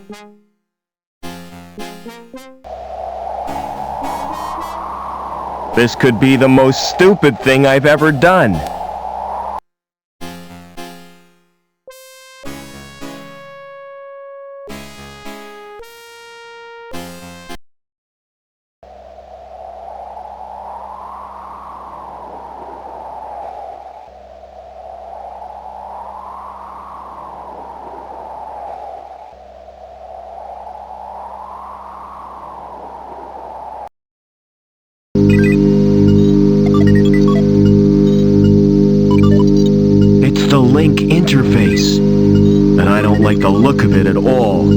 This could be the most stupid thing I've ever done. It's the link interface, and I don't like the look of it at all.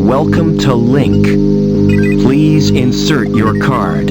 Welcome to Link. Please insert your card.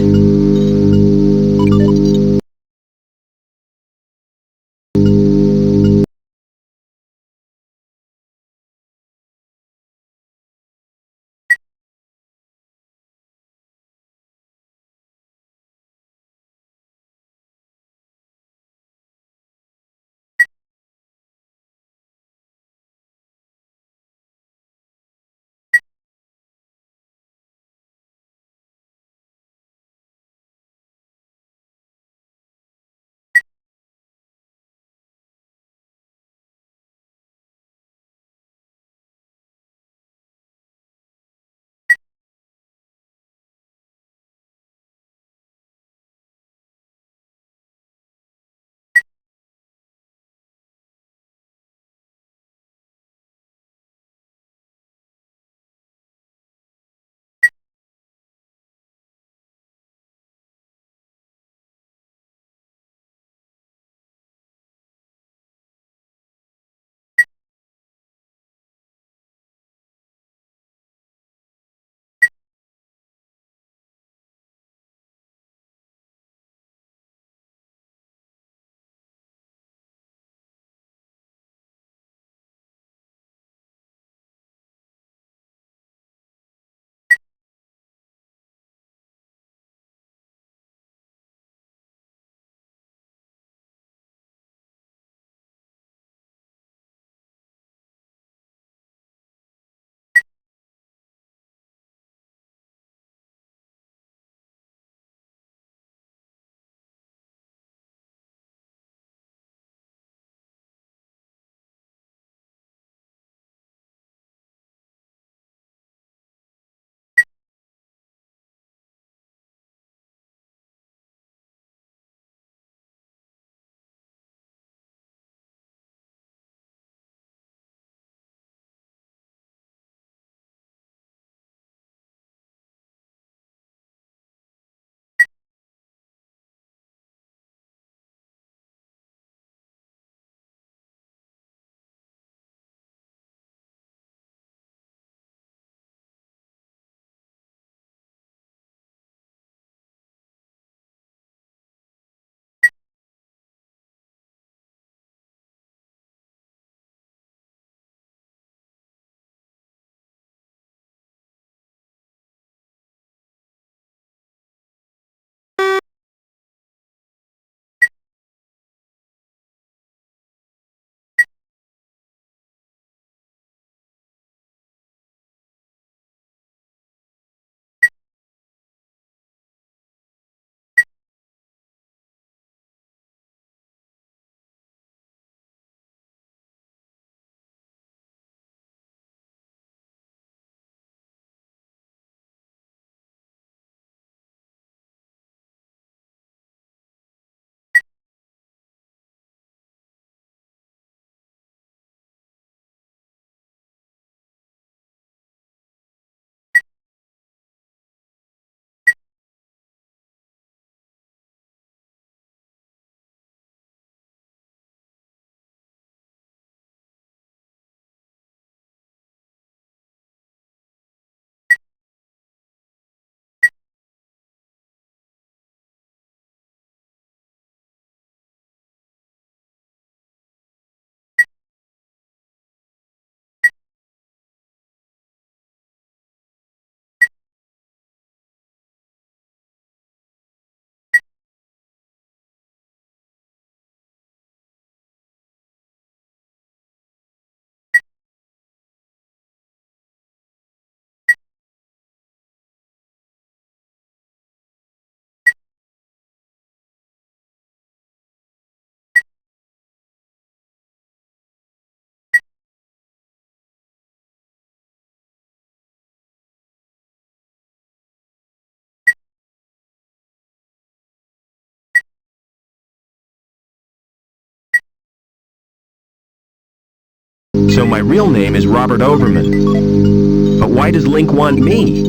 So my real name is Robert Overman. But why does Link want me?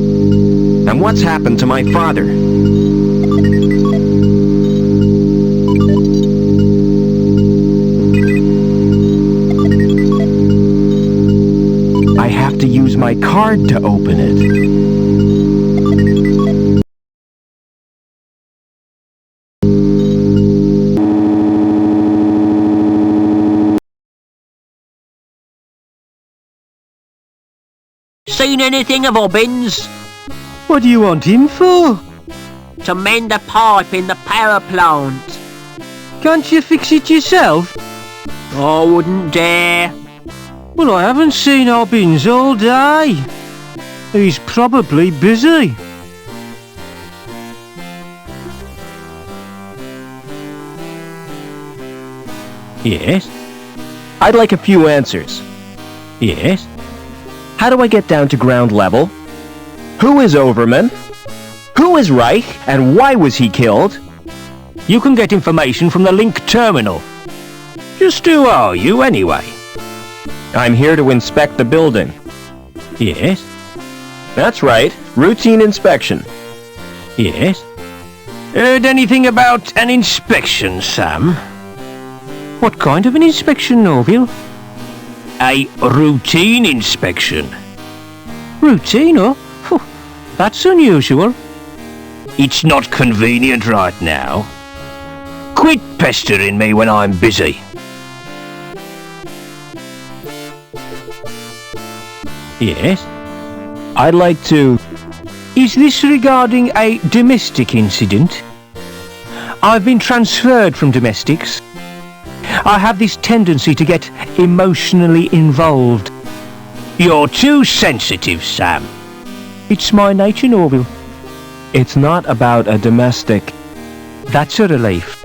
And what's happened to my father? I have have to use my card to open it. Seen anything of Obbins? What do you want him for? To mend a pipe in the power plant. Can't you fix it yourself? I wouldn't dare. Well, I haven't seen Obbins all day. He's probably busy. Yes? I'd like a few answers. Yes? How do I get down to ground level? Who is Overman? Who is Reich, and why was he killed? You can get information from the Link terminal. Just who are you, anyway? I'm here to inspect the building. Yes? That's right, routine inspection. Yes? Heard anything about an inspection, Sam? What kind of an inspection, Norville? A routine inspection. Routine, oh? Phew, that's unusual. It's not convenient right now. Quit pestering me when I'm busy. Yes? I'd like to... Is this regarding a domestic incident? I've been transferred from domestics. I have this tendency to get emotionally involved. You're too sensitive, Sam. It's my nature, Norville. It's not about a domestic... That's a relief.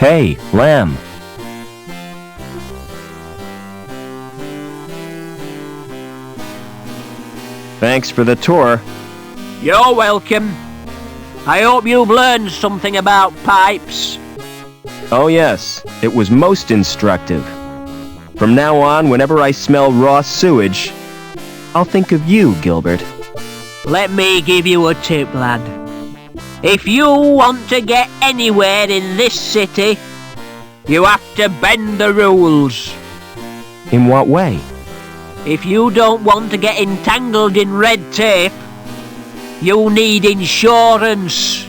Hey, Lamb. Thanks for the tour. You're welcome. I hope you've learned something about pipes. Oh yes, it was most instructive. From now on, whenever I smell raw sewage, I'll think of you, Gilbert. Let me give you a tip, lad. If you want to get anywhere in this city, you have to bend the rules. In what way? If you don't want to get entangled in red tape, you need insurance,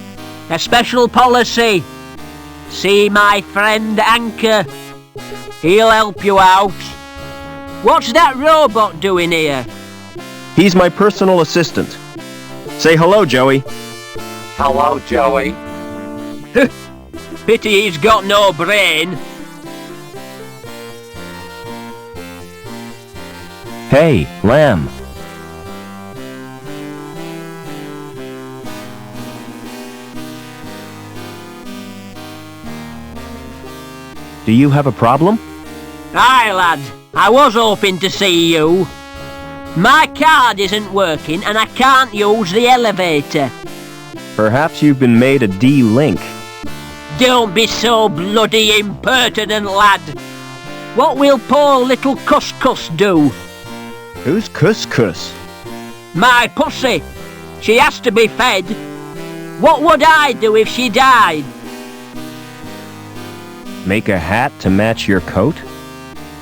a special policy. See my friend Anchor. He'll help you out. What's that robot doing here? He's my personal assistant. Say hello, Joey. Hello, Joey. Pity he's got no brain. Hey, Lamb. Do you have a problem? Aye, lad. I was hoping to see you. My card isn't working and I can't use the elevator. Perhaps you've been made a D-Link. Don't be so bloody impertinent, lad. What will poor little Couscous do? Who's Couscous? My pussy. She has to be fed. What would I do if she died? Make a hat to match your coat?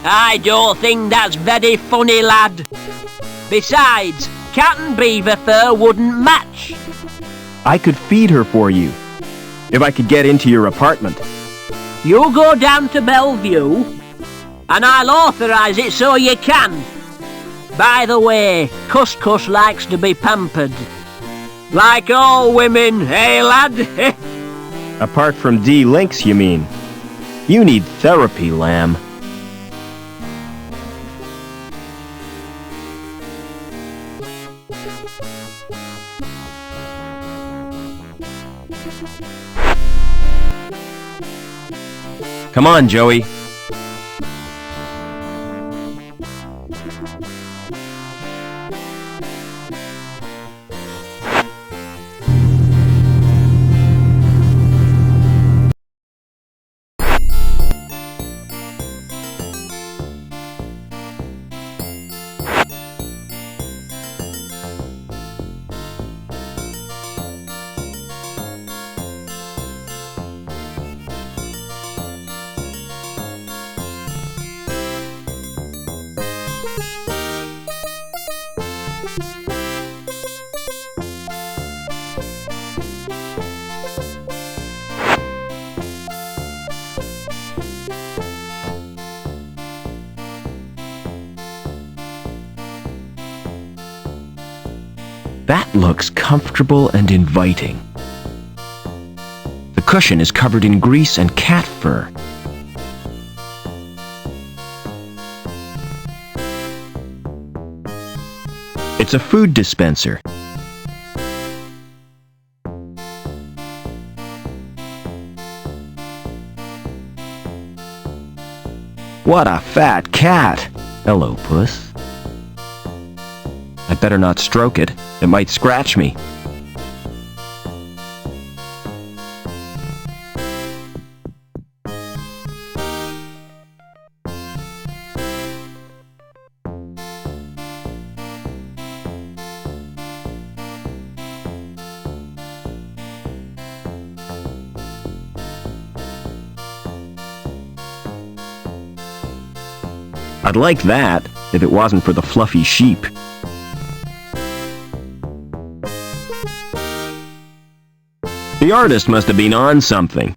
I don't think that's very funny, lad. Besides, cat and beaver fur wouldn't match. I could feed her for you, if I could get into your apartment. You go down to Bellevue, and I'll authorise it so you can. By the way, Couscous likes to be pampered. Like all women, eh, lad? Apart from D-Links, you mean? You need therapy, Lamb. Come on, Joey. That looks comfortable and inviting. The cushion is covered in grease and cat fur. It's a food dispenser. What a fat cat! Hello, puss. I'd better not stroke it. It might scratch me. I'd like that if it wasn't for the fluffy sheep. The artist must have been on something.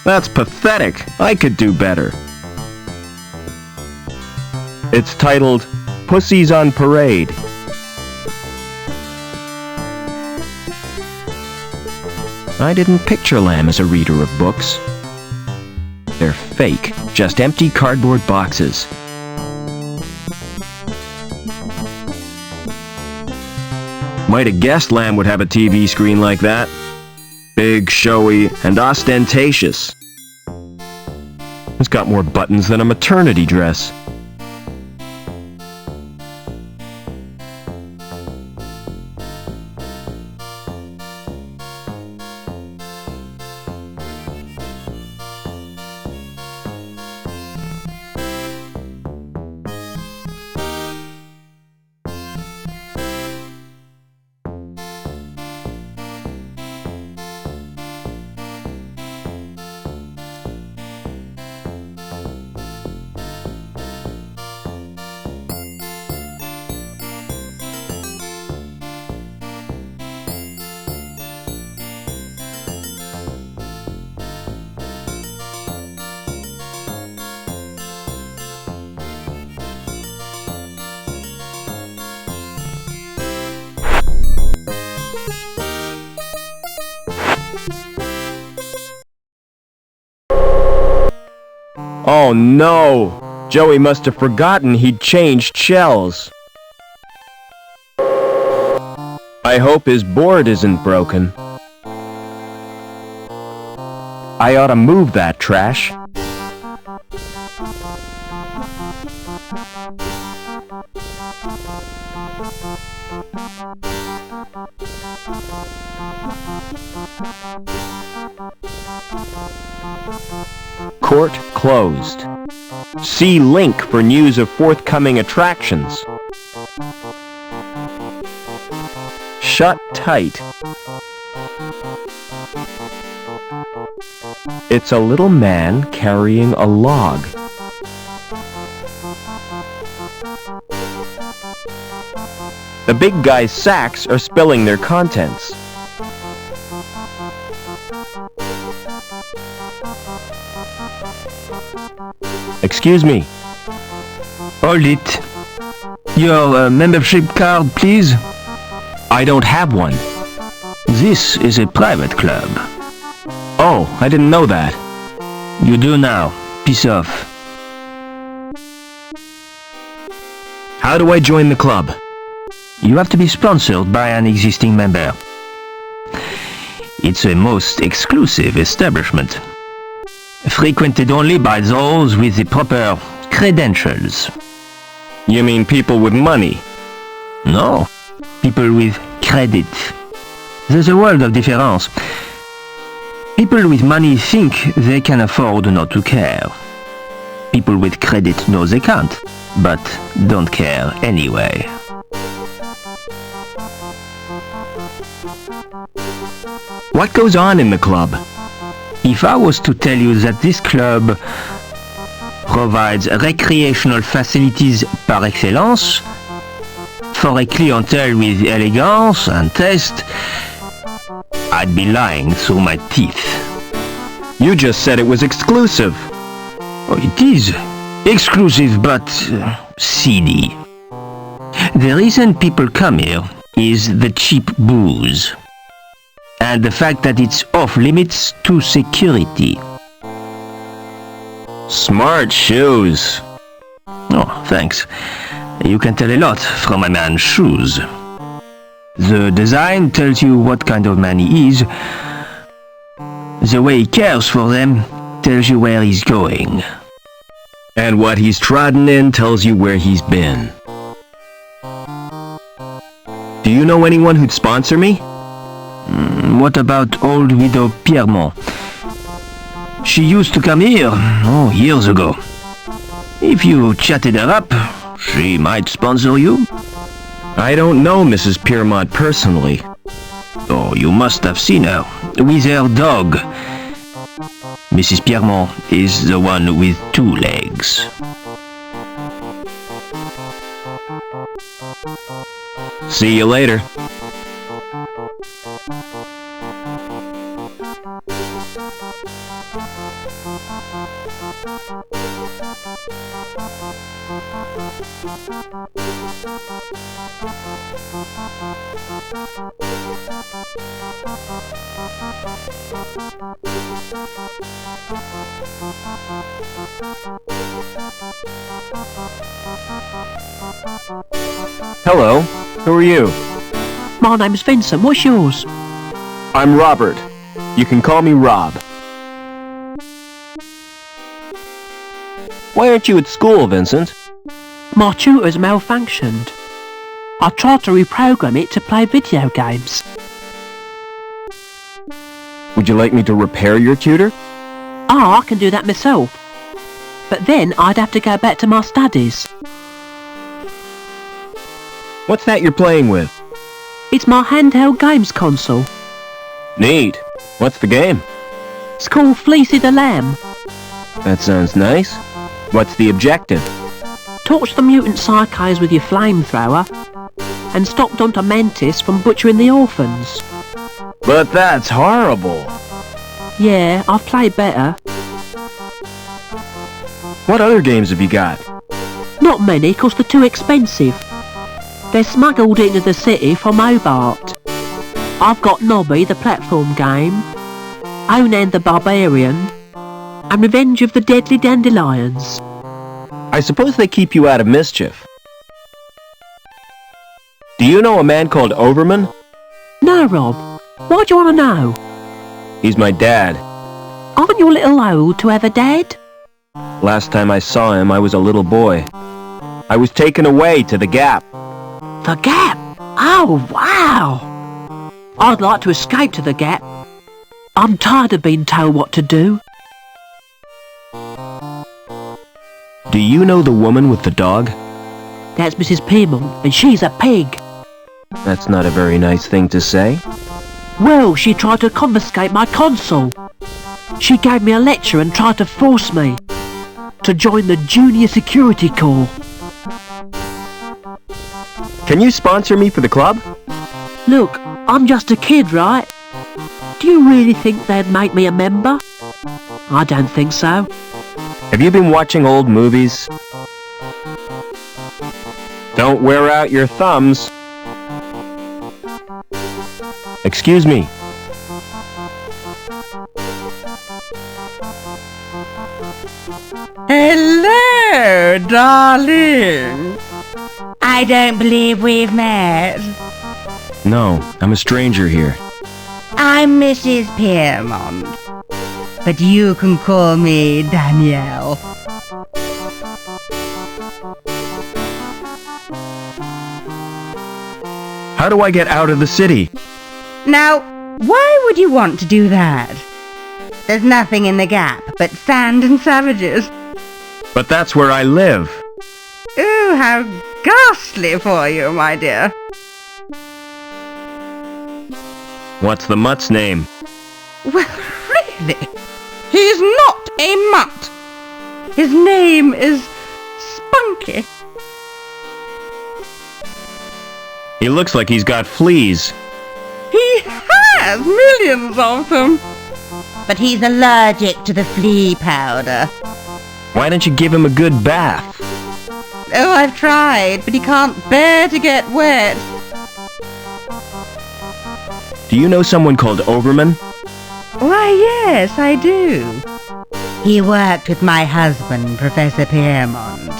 That's pathetic. I could do better. It's titled Pussies on Parade. I didn't picture Lamb as a reader of books. They're fake, just empty cardboard boxes. Might have guessed Lamb would have a TV screen like that. Big, showy, and ostentatious. It's got more buttons than a maternity dress. Oh no! Joey must have forgotten he'd changed shells. I hope his board isn't broken. I ought to move that trash. Court closed. See link for news of forthcoming attractions. Shut tight. It's a little man carrying a log. The big guy's sacks are spilling their contents. Excuse me. Hold it. Your membership card, please. I don't have one. This is a private club. Oh, I didn't know that. You do now. Piss off. How do I join the club? You have to be sponsored by an existing member. It's a most exclusive establishment. Frequented only by those with the proper credentials. You mean people with money? No, people with credit. There's a world of difference. People with money think they can afford not to care. People with credit know they can't, but don't care anyway. What goes on in the club? If I was to tell you that this club provides recreational facilities par excellence for a clientele with elegance and taste, I'd be lying through my teeth. You just said it was exclusive. Oh, it is exclusive but seedy. The reason people come here is the cheap booze. And the fact that it's off limits to security. Smart shoes. Oh, thanks. You can tell a lot from a man's shoes. The design tells you what kind of man he is. The way he cares for them tells you where he's going. And what he's trodden in tells you where he's been. Do you know anyone who'd sponsor me? What about old widow Piermont? She used to come here, years ago. If you chatted her up, she might sponsor you. I don't know Mrs. Piermont personally. Oh, you must have seen her, with her dog. Mrs. Piermont is the one with 2 legs. See you later. Hello, who are you? My name's Vincent. What's yours? I'm Robert. You can call me Rob. Why aren't you at school, Vincent? My tutor's malfunctioned. I tried to reprogram it to play video games. Would you like me to repair your tutor? I can do that myself. But then I'd have to go back to my studies. What's that you're playing with? It's my handheld games console. Neat. What's the game? It's called Fleecy the Lamb. That sounds nice. What's the objective? Torch the mutant psychos with your flamethrower and stop Dr. Mantis from butchering the orphans. But that's horrible. Yeah, I've played better. What other games have you got? Not many, 'cause they're too expensive. They're smuggled into the city from Hobart. I've got Nobby, the platform game, Onan the Barbarian, and Revenge of the Deadly Dandelions. I suppose they keep you out of mischief. Do you know a man called Overman? No, Rob. Why do you want to know? He's my dad. Aren't you a little old to have a dad? Last time I saw him, I was a little boy. I was taken away to the Gap. The Gap? Oh, wow! I'd like to escape to the Gap. I'm tired of being told what to do. Do you know the woman with the dog? That's Mrs. Piermont, and she's a pig. That's not a very nice thing to say. Well, she tried to confiscate my console. She gave me a lecture and tried to force me to join the Junior Security Corps. Can you sponsor me for the club? Look, I'm just a kid, right? Do you really think they'd make me a member? I don't think so. Have you been watching old movies? Don't wear out your thumbs. Excuse me. Hello, darling. I don't believe we've met. No, I'm a stranger here. I'm Mrs. Piermont, but you can call me Danielle. How do I get out of the city? Now, why would you want to do that? There's nothing in the Gap but sand and savages. But that's where I live. Ooh, how ghastly for you, my dear. What's the mutt's name? Well, really? He's not a mutt. His name is Spunky. He looks like he's got fleas. He has millions of them. But he's allergic to the flea powder. Why don't you give him a good bath? Oh, I've tried, but he can't bear to get wet. Do you know someone called Overman? Why, yes, I do. He worked with my husband, Professor Piermont.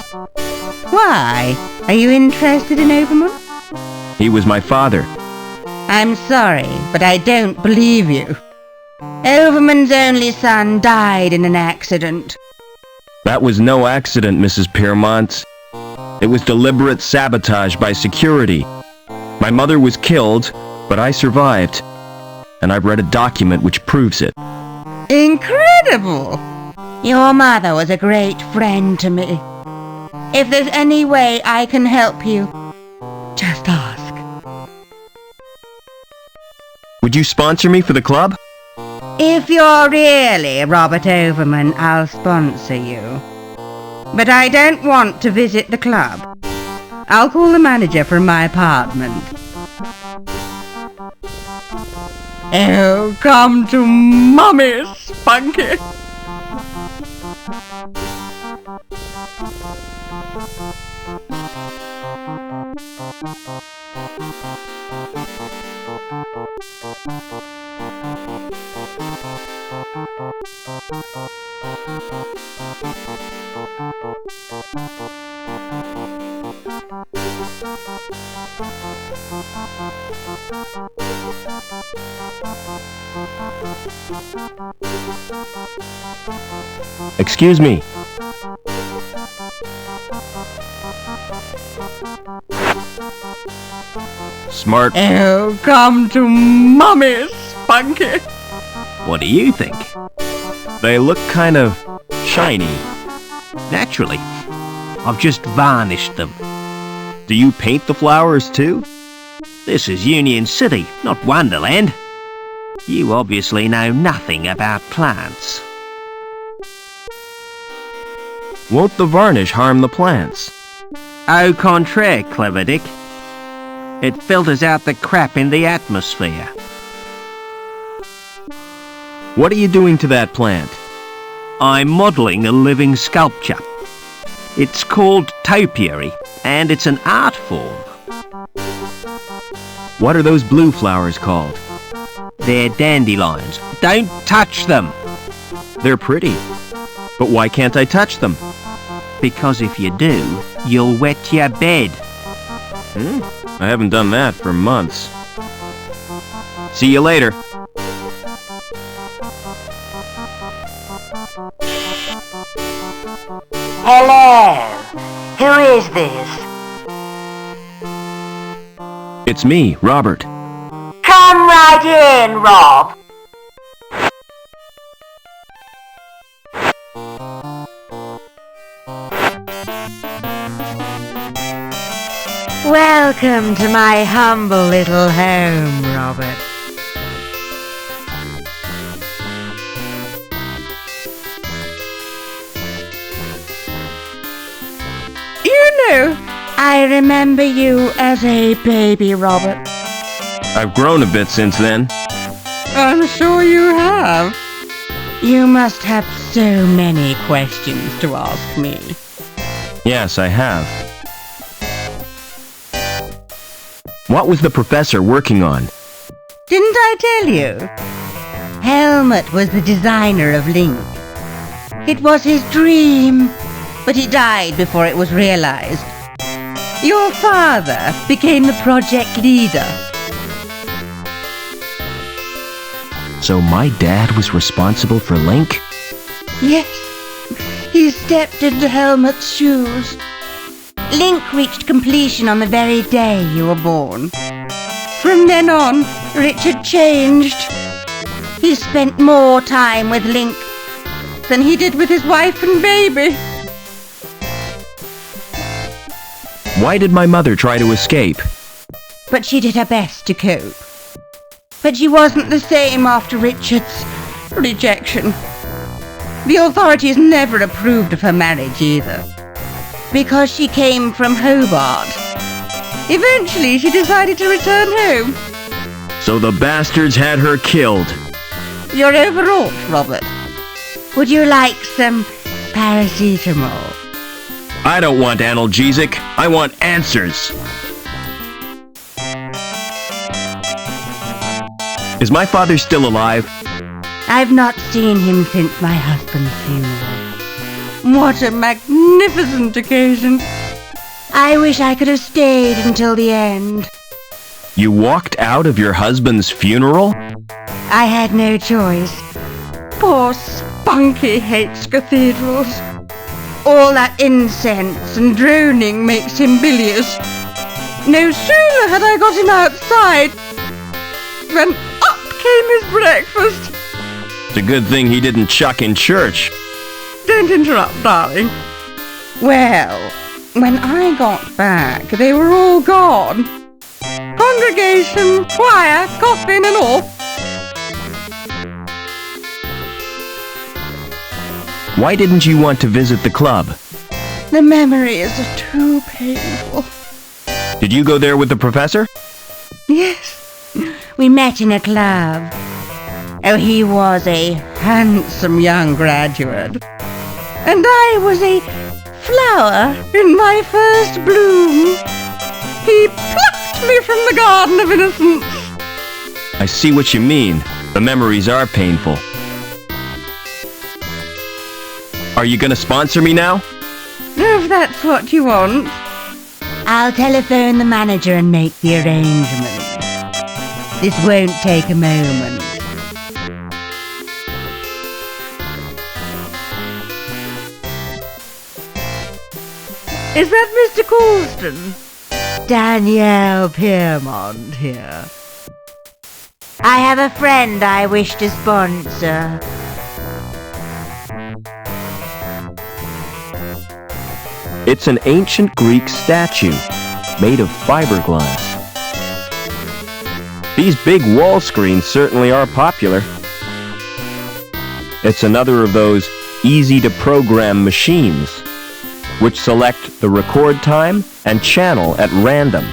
Why? Are you interested in Overman? He was my father. I'm sorry, but I don't believe you. Overman's only son died in an accident. That was no accident, Mrs. Piermont. It was deliberate sabotage by security. My mother was killed, but I survived. And I've read a document which proves it. Incredible! Your mother was a great friend to me. If there's any way I can help you, just ask. Would you sponsor me for the club? If you're really Robert Overman, I'll sponsor you. But I don't want to visit the club. I'll call the manager from my apartment. Oh, come to Mummy, Spunky. Excuse me. Smart. Oh, come to Mummy, Spunky. What do you think? They look kind of shiny. Naturally. I've just varnished them. Do you paint the flowers too? This is Union City, not Wonderland. You obviously know nothing about plants. Won't the varnish harm the plants? Au contraire, Clever Dick. It filters out the crap in the atmosphere. What are you doing to that plant? I'm modelling a living sculpture. It's called topiary, and it's an art form. What are those blue flowers called? They're dandelions. Don't touch them! They're pretty. But why can't I touch them? Because if you do, you'll wet your bed. I haven't done that for months. See you later. Hello. Who is this? It's me, Robert. Come right in, Rob. Welcome to my humble little home, Robert. You know, I remember you as a baby, Robert. I've grown a bit since then. I'm sure you have. You must have so many questions to ask me. Yes, I have. What was the professor working on? Didn't I tell you? Helmut was the designer of Link. It was his dream, but he died before it was realized. Your father became the project leader. So my dad was responsible for Link? Yes, he stepped into Helmut's shoes. Link reached completion on the very day you were born. From then on, Richard changed. He spent more time with Link than he did with his wife and baby. Why did my mother try to escape? But she did her best to cope. But she wasn't the same after Richard's rejection. The authorities never approved of her marriage either. Because she came from Hobart. Eventually, she decided to return home. So the bastards had her killed. You're overwrought, Robert. Would you like some paracetamol? I don't want analgesic. I want answers. Is my father still alive? I've not seen him since my husband's funeral. What a magnificent occasion. I wish I could have stayed until the end. You walked out of your husband's funeral? I had no choice. Poor Spunky hates cathedrals. All that incense and droning makes him bilious. No sooner had I got him outside than up came his breakfast. It's a good thing he didn't chuck in church. Don't interrupt, darling. Well, when I got back, they were all gone. Congregation, choir, coffin and all. Why didn't you want to visit the club? The memories are too painful. Did you go there with the professor? Yes, we met in a club. Oh, he was a handsome young graduate. And I was a flower in my first bloom. He plucked me from the garden of innocence. I see what you mean. The memories are painful. Are you gonna sponsor me now? If that's what you want. I'll telephone the manager and make the arrangements. This won't take a moment. Is that Mr. Coulston? Danielle Piermont here. I have a friend I wish to sponsor. It's an ancient Greek statue made of fiberglass. These big wall screens certainly are popular. It's another of those easy-to-program machines, which select the record time and channel at random.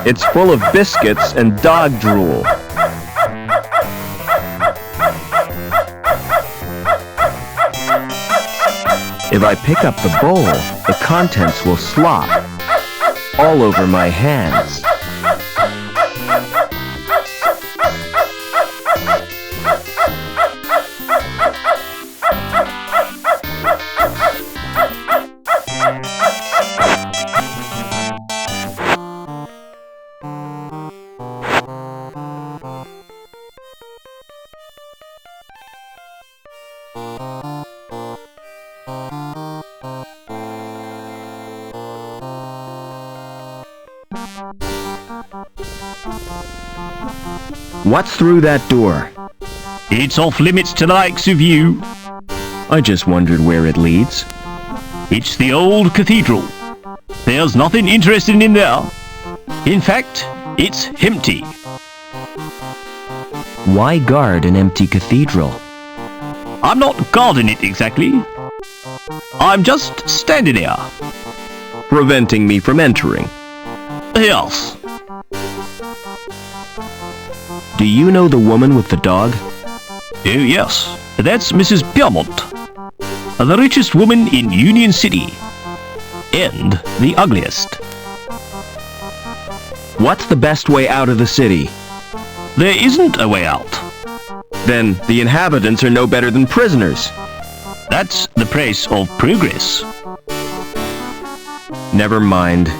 It's full of biscuits and dog drool. If I pick up the bowl, the contents will slop all over my hands. What's through that door? It's off limits to the likes of you. I just wondered where it leads. It's the old cathedral. There's nothing interesting in there. In fact, it's empty. Why guard an empty cathedral? I'm not guarding it exactly. I'm just standing there. Preventing me from entering. Yes. Do you know the woman with the dog? Oh yes, that's Mrs. Piermont, the richest woman in Union City, and the ugliest. What's the best way out of the city? There isn't a way out. Then the inhabitants are no better than prisoners. That's the price of progress. Never mind.